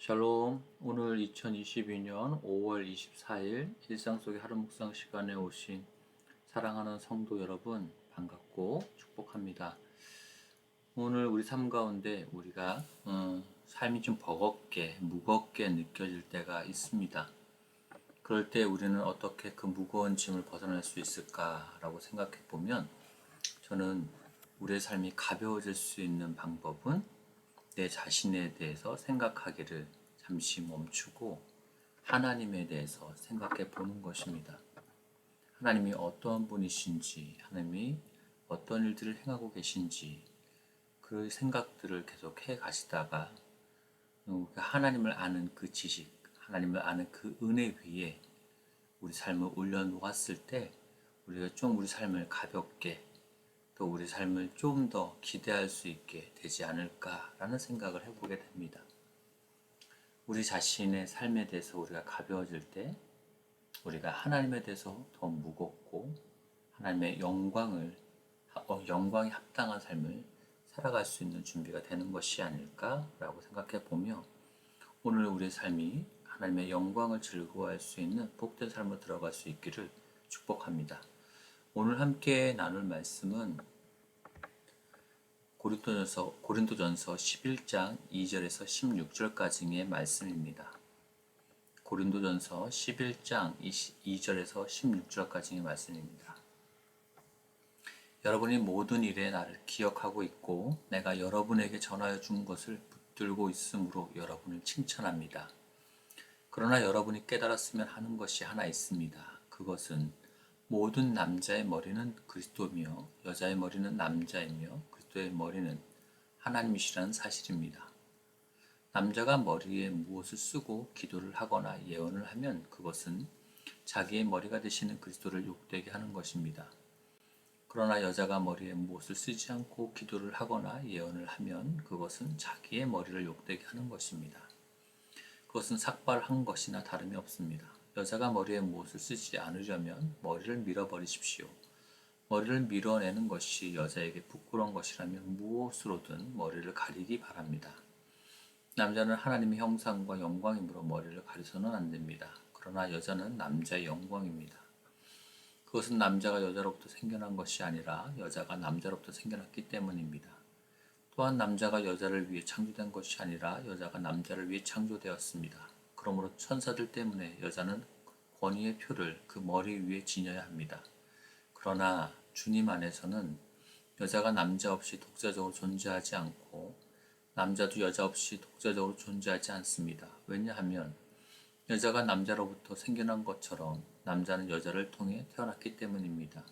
샬롬. 오늘 2022년 5월 24일 일상 속의 하루 묵상 시간에 오신 사랑하는 성도 여러분, 반갑고 축복합니다. 오늘 우리 삶 가운데 우리가 삶이 좀 버겁게 무겁게 느껴질 때가 있습니다. 그럴 때 우리는 어떻게 그 무거운 짐을 벗어날 수 있을까라고 생각해 보면, 저는 우리의 삶이 가벼워질 수 있는 방법은 내 자신에 대해서 생각하기를 잠시 멈추고 하나님에 대해서 생각해 보는 것입니다. 하나님이 어떤 분이신지, 하나님이 어떤 일들을 행하고 계신지, 그 생각들을 계속 해 가시다가 하나님을 아는 그 지식, 하나님을 아는 그 은혜 위에 우리 삶을 올려놓았을 때 우리가 좀 우리 삶을 가볍게, 또 우리 삶을 좀 더 기대할 수 있게 되지 않을까라는 생각을 해보게 됩니다. 우리 자신의 삶에 대해서 우리가 가벼워질 때 우리가 하나님에 대해서 더 무겁고 하나님의 영광이 합당한 삶을 살아갈 수 있는 준비가 되는 것이 아닐까라고 생각해 보며, 오늘 우리의 삶이 하나님의 영광을 즐거워할 수 있는 복된 삶으로 들어갈 수 있기를 축복합니다. 오늘 함께 나눌 말씀은 고린도전서 11장 2절에서 16절까지의 말씀입니다. 고린도전서 11장 2절에서 16절까지의 말씀입니다. 여러분이 모든 일에 나를 기억하고 있고 내가 여러분에게 전하여 준 것을 붙들고 있으므로 여러분을 칭찬합니다. 그러나 여러분이 깨달았으면 하는 것이 하나 있습니다. 그것은 모든 남자의 머리는 그리스도며 여자의 머리는 남자이며 그리스도의 머리는 하나님이시라는 사실입니다. 남자가 머리에 무엇을 쓰고 기도를 하거나 예언을 하면 그것은 자기의 머리가 되시는 그리스도를 욕되게 하는 것입니다. 그러나 여자가 머리에 무엇을 쓰지 않고 기도를 하거나 예언을 하면 그것은 자기의 머리를 욕되게 하는 것입니다. 그것은 삭발한 것이나 다름이 없습니다. 여자가 머리에 무엇을 쓰지 않으려면 머리를 밀어버리십시오. 머리를 밀어내는 것이 여자에게 부끄러운 것이라면 무엇으로든 머리를 가리기 바랍니다. 남자는 하나님의 형상과 영광이므로 머리를 가려서는 안 됩니다. 그러나 여자는 남자의 영광입니다. 그것은 남자가 여자로부터 생겨난 것이 아니라 여자가 남자로부터 생겨났기 때문입니다. 또한 남자가 여자를 위해 창조된 것이 아니라 여자가 남자를 위해 창조되었습니다. 그러므로 천사들 때문에 여자는 권위의 표를 그 머리 위에 지녀야 합니다. 그러나 주님 안에서는 여자가 남자 없이 독자적으로 존재하지 않고 남자도 여자 없이 독자적으로 존재하지 않습니다. 왜냐하면 여자가 남자로부터 생겨난 것처럼 남자는 여자를 통해 태어났기 때문입니다.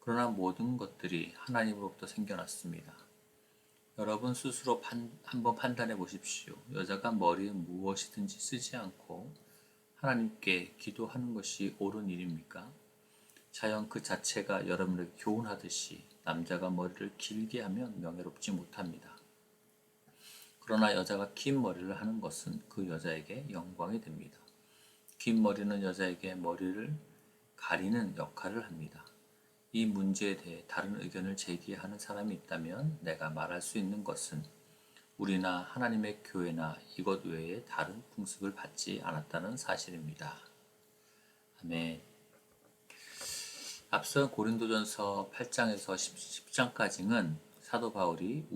그러나 모든 것들이 하나님으로부터 생겨났습니다. 여러분 스스로 한번 판단해 보십시오. 여자가 머리에 무엇이든지 쓰지 않고 하나님께 기도하는 것이 옳은 일입니까? 자연 그 자체가 여러분에게 교훈하듯이 남자가 머리를 길게 하면 명예롭지 못합니다. 그러나 여자가 긴 머리를 하는 것은 그 여자에게 영광이 됩니다. 긴 머리는 여자에게 머리를 가리는 역할을 합니다. 이 문제에 대해 다른 의견을 제기하는 사람이 있다면 내가 말할 수 있는 것은 우리나 하나님의 교회나 이것 외에 다른 풍습을 받지 않았다는 사실입니다. 아멘. 앞서 고린도전서 8장에서 10장까지는 사도 바울이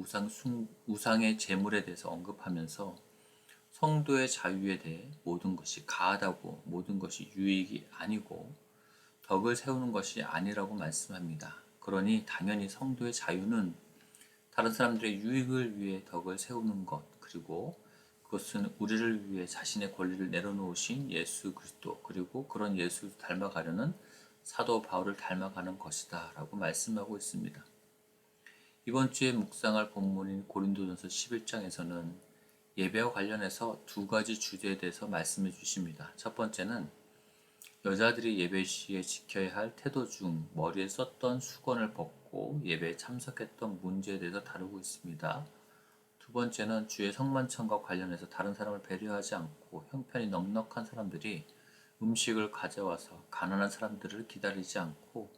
우상의 제물에 대해서 언급하면서 성도의 자유에 대해 모든 것이 가하다고, 모든 것이 유익이 아니고 덕을 세우는 것이 아니라고 말씀합니다. 그러니 당연히 성도의 자유는 다른 사람들의 유익을 위해 덕을 세우는 것, 그리고 그것은 우리를 위해 자신의 권리를 내려놓으신 예수 그리스도, 그리고 그런 예수를 닮아가려는 사도 바울을 닮아가는 것이다 라고 말씀하고 있습니다. 이번 주에 묵상할 본문인 고린도전서 11장에서는 예배와 관련해서 두 가지 주제에 대해서 말씀해 주십니다. 첫 번째는 여자들이 예배 시에 지켜야 할 태도 중 머리에 썼던 수건을 벗고 예배에 참석했던 문제에 대해서 다루고 있습니다. 두 번째는 주의 성만찬과 관련해서 다른 사람을 배려하지 않고 형편이 넉넉한 사람들이 음식을 가져와서 가난한 사람들을 기다리지 않고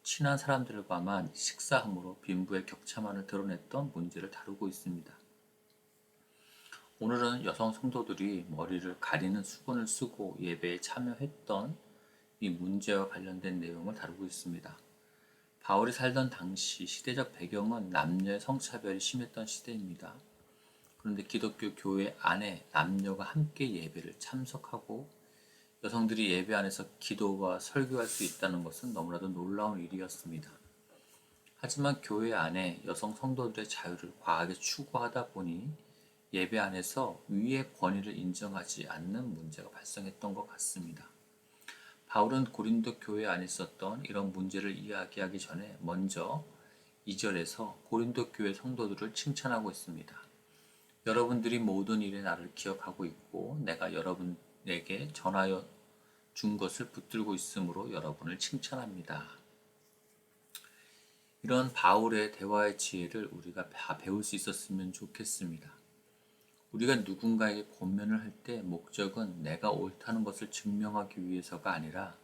친한 사람들과만 식사함으로 빈부의 격차만을 드러냈던 문제를 다루고 있습니다. 오늘은 여성 성도들이 머리를 가리는 수건을 쓰고 예배에 참여했던 이 문제와 관련된 내용을 다루고 있습니다. 바울이 살던 당시 시대적 배경은 남녀의 성차별이 심했던 시대입니다. 그런데 기독교 교회 안에 남녀가 함께 예배를 참석하고 여성들이 예배 안에서 기도와 설교할 수 있다는 것은 너무나도 놀라운 일이었습니다. 하지만 교회 안에 여성 성도들의 자유를 과하게 추구하다 보니 예배 안에서 위의 권위를 인정하지 않는 문제가 발생했던 것 같습니다. 바울은 고린도 교회 안에 있었던 이런 문제를 이야기하기 전에 먼저 2절에서 고린도 교회 성도들을 칭찬하고 있습니다. 여러분들이 모든 일에 나를 기억하고 있고 내가 여러분에게 전하여 준 것을 붙들고 있으므로 여러분을 칭찬합니다. 이런 바울의 대화의 지혜를 우리가 다 배울 수 있었으면 좋겠습니다. 우리가 누군가에게 권면을 할 때 목적은 내가 옳다는 것을 증명하기 위해서가 아니라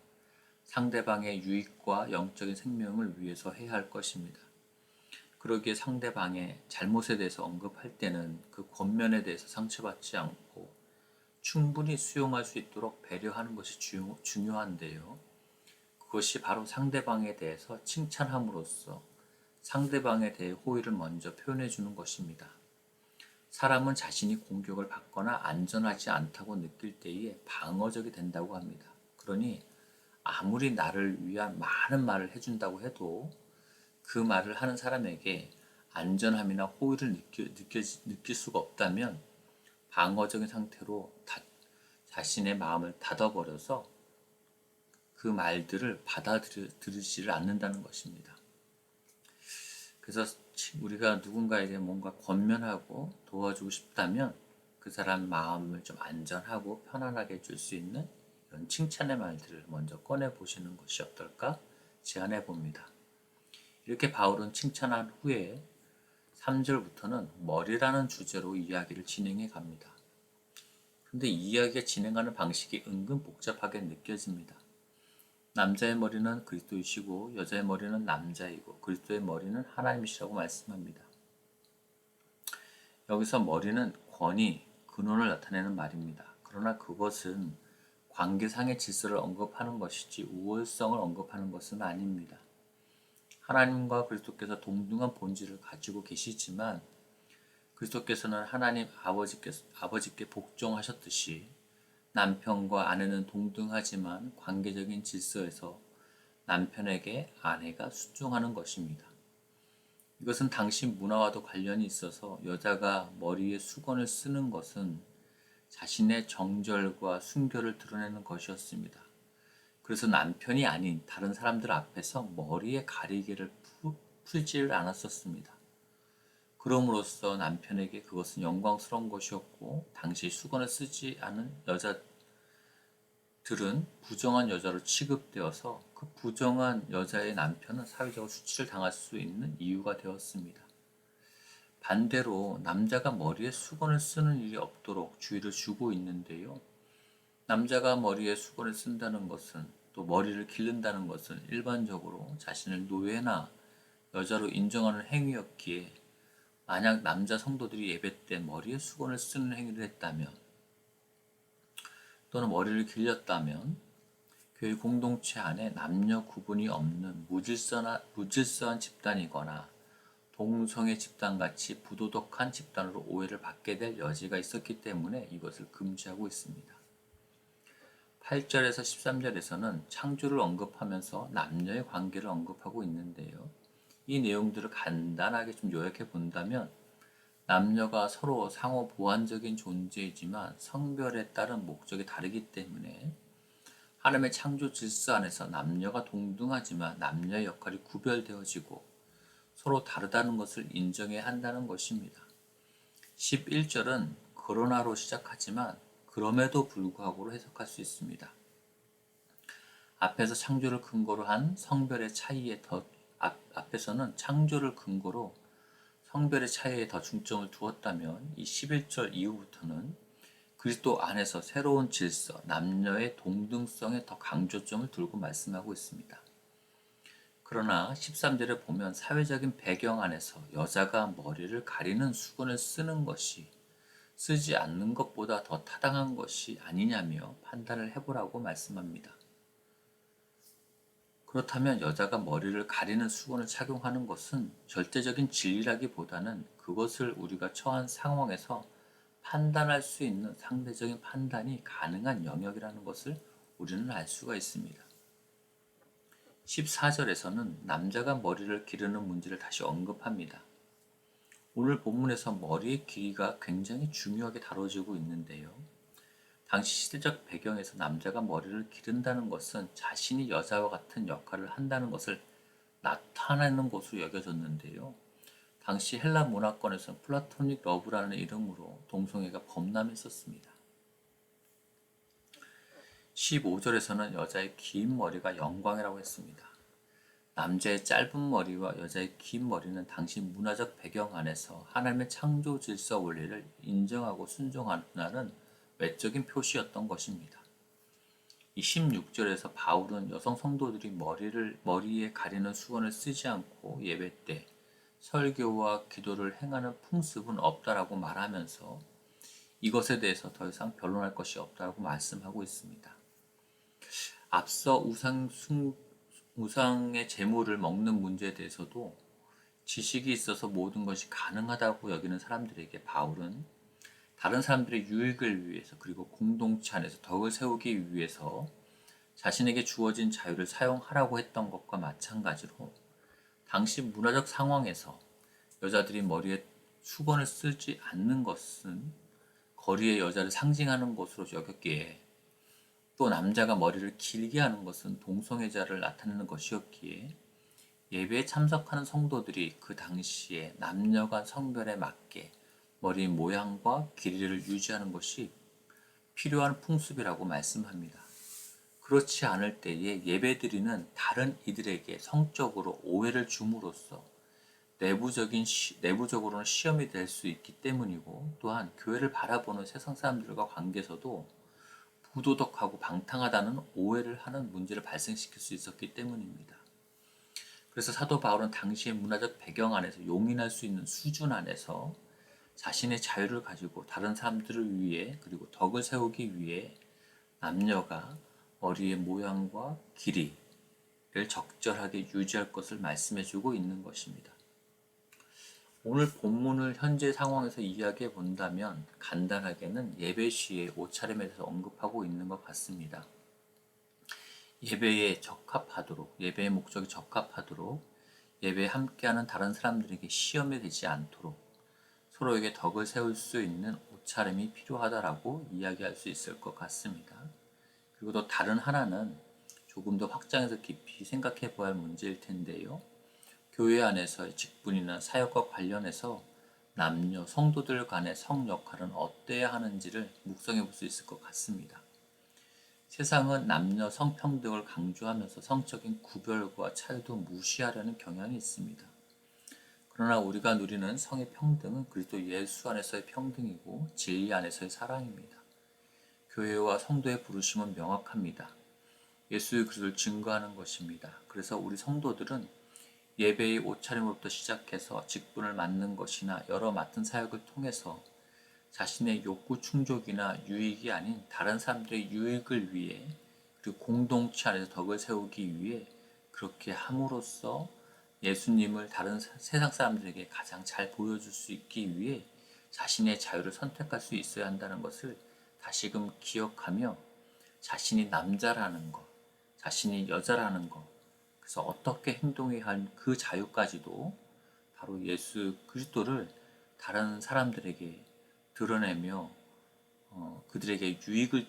상대방의 유익과 영적인 생명을 위해서 해야 할 것입니다. 그러기에 상대방의 잘못에 대해서 언급할 때는 그 권면에 대해서 상처받지 않고 충분히 수용할 수 있도록 배려하는 것이 중요한데요. 그것이 바로 상대방에 대해서 칭찬함으로써 상대방에 대해 호의를 먼저 표현해 주는 것입니다. 사람은 자신이 공격을 받거나 안전하지 않다고 느낄 때에 방어적이 된다고 합니다. 그러니 아무리 나를 위한 많은 말을 해준다고 해도 그 말을 하는 사람에게 안전함이나 호의를 느낄 수가 없다면 방어적인 상태로 자신의 마음을 닫아버려서 그 말들을 받아들이지를 않는다는 것입니다. 그래서 우리가 누군가에게 뭔가 권면하고 도와주고 싶다면 그 사람 마음을 좀 안전하고 편안하게 해줄 수 있는 이런 칭찬의 말들을 먼저 꺼내 보시는 것이 어떨까 제안해 봅니다. 이렇게 바울은 칭찬한 후에 3절부터는 머리라는 주제로 이야기를 진행해 갑니다. 근데 이야기가 진행하는 방식이 은근 복잡하게 느껴집니다. 남자의 머리는 그리스도이시고 여자의 머리는 남자이고 그리스도의 머리는 하나님이시라고 말씀합니다. 여기서 머리는 권위, 근원을 나타내는 말입니다. 그러나 그것은 관계상의 질서를 언급하는 것이지 우월성을 언급하는 것은 아닙니다. 하나님과 그리스도께서 동등한 본질을 가지고 계시지만 그리스도께서는 하나님 아버지께 복종하셨듯이 남편과 아내는 동등하지만 관계적인 질서에서 남편에게 아내가 순종하는 것입니다. 이것은 당시 문화와도 관련이 있어서 여자가 머리에 수건을 쓰는 것은 자신의 정절과 순결을 드러내는 것이었습니다. 그래서 남편이 아닌 다른 사람들 앞에서 머리에 가리개를 풀지를 않았었습니다. 그럼으로써 남편에게 그것은 영광스러운 것이었고 당시 수건을 쓰지 않은 여자들은 부정한 여자로 취급되어서 그 부정한 여자의 남편은 사회적으로 수치를 당할 수 있는 이유가 되었습니다. 반대로 남자가 머리에 수건을 쓰는 일이 없도록 주의를 주고 있는데요. 남자가 머리에 수건을 쓴다는 것은 또 머리를 기른다는 것은 일반적으로 자신을 노예나 여자로 인정하는 행위였기에 만약 남자 성도들이 예배 때 머리에 수건을 쓰는 행위를 했다면 또는 머리를 길렸다면 교회 공동체 안에 남녀 구분이 없는 무질서한 집단이거나 동성애 집단같이 부도덕한 집단으로 오해를 받게 될 여지가 있었기 때문에 이것을 금지하고 있습니다. 8절에서 13절에서는 창조를 언급하면서 남녀의 관계를 언급하고 있는데요. 이 내용들을 간단하게 좀 요약해 본다면 남녀가 서로 상호 보완적인 존재이지만 성별에 따른 목적이 다르기 때문에 하나님의 창조 질서 안에서 남녀가 동등하지만 남녀의 역할이 구별되어지고 서로 다르다는 것을 인정해야 한다는 것입니다. 11절은 그러나로 시작하지만 그럼에도 불구하고로 해석할 수 있습니다. 앞에서 창조를 근거로 한 성별의 차이에 앞에서는 창조를 근거로 성별의 차이에 더 중점을 두었다면 이 11절 이후부터는 그리스도 안에서 새로운 질서, 남녀의 동등성에 더 강조점을 두고 말씀하고 있습니다. 그러나 13절에 보면 사회적인 배경 안에서 여자가 머리를 가리는 수건을 쓰는 것이 쓰지 않는 것보다 더 타당한 것이 아니냐며 판단을 해보라고 말씀합니다. 그렇다면 여자가 머리를 가리는 수건을 착용하는 것은 절대적인 진리라기보다는 그것을 우리가 처한 상황에서 판단할 수 있는 상대적인 판단이 가능한 영역이라는 것을 우리는 알 수가 있습니다. 14절에서는 남자가 머리를 기르는 문제를 다시 언급합니다. 오늘 본문에서 머리의 길이가 굉장히 중요하게 다뤄지고 있는데요. 당시 시대적 배경에서 남자가 머리를 기른다는 것은 자신이 여자와 같은 역할을 한다는 것을 나타내는 것으로 여겨졌는데요. 당시 헬라 문화권에서는 플라토닉 러브라는 이름으로 동성애가 범람했었습니다. 15절에서는 여자의 긴 머리가 영광이라고 했습니다. 남자의 짧은 머리와 여자의 긴 머리는 당시 문화적 배경 안에서 하나님의 창조 질서 원리를 인정하고 순종하는 외적인 표시였던 것입니다. 이 16절에서 바울은 여성 성도들이 머리에 가리는 수건을 쓰지 않고 예배 때 설교와 기도를 행하는 풍습은 없다라고 말하면서 이것에 대해서 더 이상 변론할 것이 없다고 말씀하고 있습니다. 앞서 우상의 제물을 먹는 문제에 대해서도 지식이 있어서 모든 것이 가능하다고 여기는 사람들에게 바울은 다른 사람들의 유익을 위해서 그리고 공동체 안에서 덕을 세우기 위해서 자신에게 주어진 자유를 사용하라고 했던 것과 마찬가지로 당시 문화적 상황에서 여자들이 머리에 수건을 쓰지 않는 것은 거리의 여자를 상징하는 것으로 여겼기에 또 남자가 머리를 길게 하는 것은 동성애자를 나타내는 것이었기에 예배에 참석하는 성도들이 그 당시에 남녀 간 성별에 맞게 머리 모양과 길이를 유지하는 것이 필요한 풍습이라고 말씀합니다. 그렇지 않을 때에 예배드리는 다른 이들에게 성적으로 오해를 줌으로써 내부적으로는 시험이 될 수 있기 때문이고 또한 교회를 바라보는 세상 사람들과 관계에서도 부도덕하고 방탕하다는 오해를 하는 문제를 발생시킬 수 있었기 때문입니다. 그래서 사도 바울은 당시의 문화적 배경 안에서 용인할 수 있는 수준 안에서 자신의 자유를 가지고 다른 사람들을 위해 그리고 덕을 세우기 위해 남녀가 머리의 모양과 길이를 적절하게 유지할 것을 말씀해주고 있는 것입니다. 오늘 본문을 현재 상황에서 이야기해 본다면 간단하게는 예배 시에 옷차림에 대해서 언급하고 있는 것 같습니다. 예배에 적합하도록, 예배의 목적에 적합하도록, 예배에 함께하는 다른 사람들에게 시험이 되지 않도록 서로에게 덕을 세울 수 있는 옷차림이 필요하다라고 이야기할 수 있을 것 같습니다. 그리고 또 다른 하나는 조금 더 확장해서 깊이 생각해 보아야 할 문제일 텐데요. 교회 안에서의 직분이나 사역과 관련해서 남녀, 성도들 간의 성 역할은 어때야 하는지를 묵상해 볼 수 있을 것 같습니다. 세상은 남녀 성평등을 강조하면서 성적인 구별과 차이도 무시하려는 경향이 있습니다. 그러나 우리가 누리는 성의 평등은 그리스도 예수 안에서의 평등이고 진리 안에서의 사랑입니다. 교회와 성도의 부르심은 명확합니다. 예수의 그리스도를 증거하는 것입니다. 그래서 우리 성도들은 예배의 옷차림으로부터 시작해서 직분을 맡는 것이나 여러 맡은 사역을 통해서 자신의 욕구 충족이나 유익이 아닌 다른 사람들의 유익을 위해 그리고 공동체 안에서 덕을 세우기 위해 그렇게 함으로써 예수님을 다른 세상 사람들에게 가장 잘 보여줄 수 있기 위해 자신의 자유를 선택할 수 있어야 한다는 것을 다시금 기억하며 자신이 남자라는 것, 자신이 여자라는 것, 그래서 어떻게 행동해야 할 그 자유까지도 바로 예수 그리스도를 다른 사람들에게 드러내며 그들에게 유익을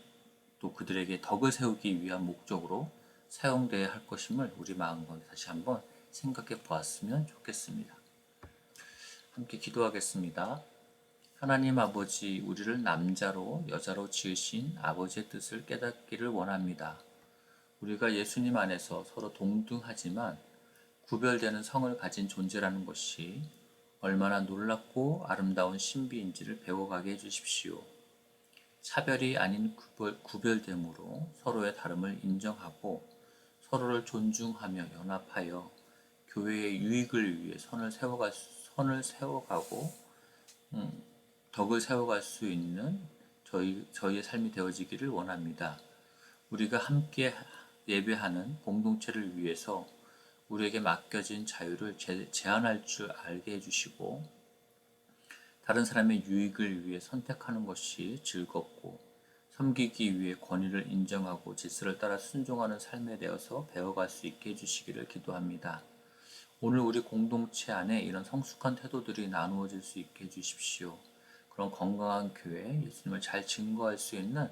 또 그들에게 덕을 세우기 위한 목적으로 사용되어야 할 것임을 우리 마음과 다시 한번 생각해 보았으면 좋겠습니다. 함께 기도하겠습니다. 하나님 아버지, 우리를 남자로 여자로 지으신 아버지의 뜻을 깨닫기를 원합니다. 우리가 예수님 안에서 서로 동등하지만 구별되는 성을 가진 존재라는 것이 얼마나 놀랍고 아름다운 신비인지를 배워가게 해주십시오. 차별이 아닌 구별됨으로 서로의 다름을 인정하고 서로를 존중하며 연합하여 교회의 유익을 위해 선을 세워가고 덕을 세워갈 수 있는 저희의 삶이 되어지기를 원합니다. 우리가 함께 예배하는 공동체를 위해서 우리에게 맡겨진 자유를 제한할 줄 알게 해주시고 다른 사람의 유익을 위해 선택하는 것이 즐겁고 섬기기 위해 권위를 인정하고 질서를 따라 순종하는 삶에 대해서 배워갈 수 있게 해주시기를 기도합니다. 오늘 우리 공동체 안에 이런 성숙한 태도들이 나누어질 수 있게 해주십시오. 그런 건강한 교회, 예수님을 잘 증거할 수 있는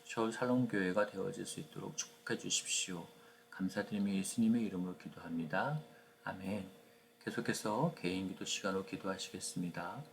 서울 살롱교회가 되어질 수 있도록 축복해 주십시오. 감사드리며 예수님의 이름으로 기도합니다. 아멘. 계속해서 개인 기도 시간으로 기도하시겠습니다.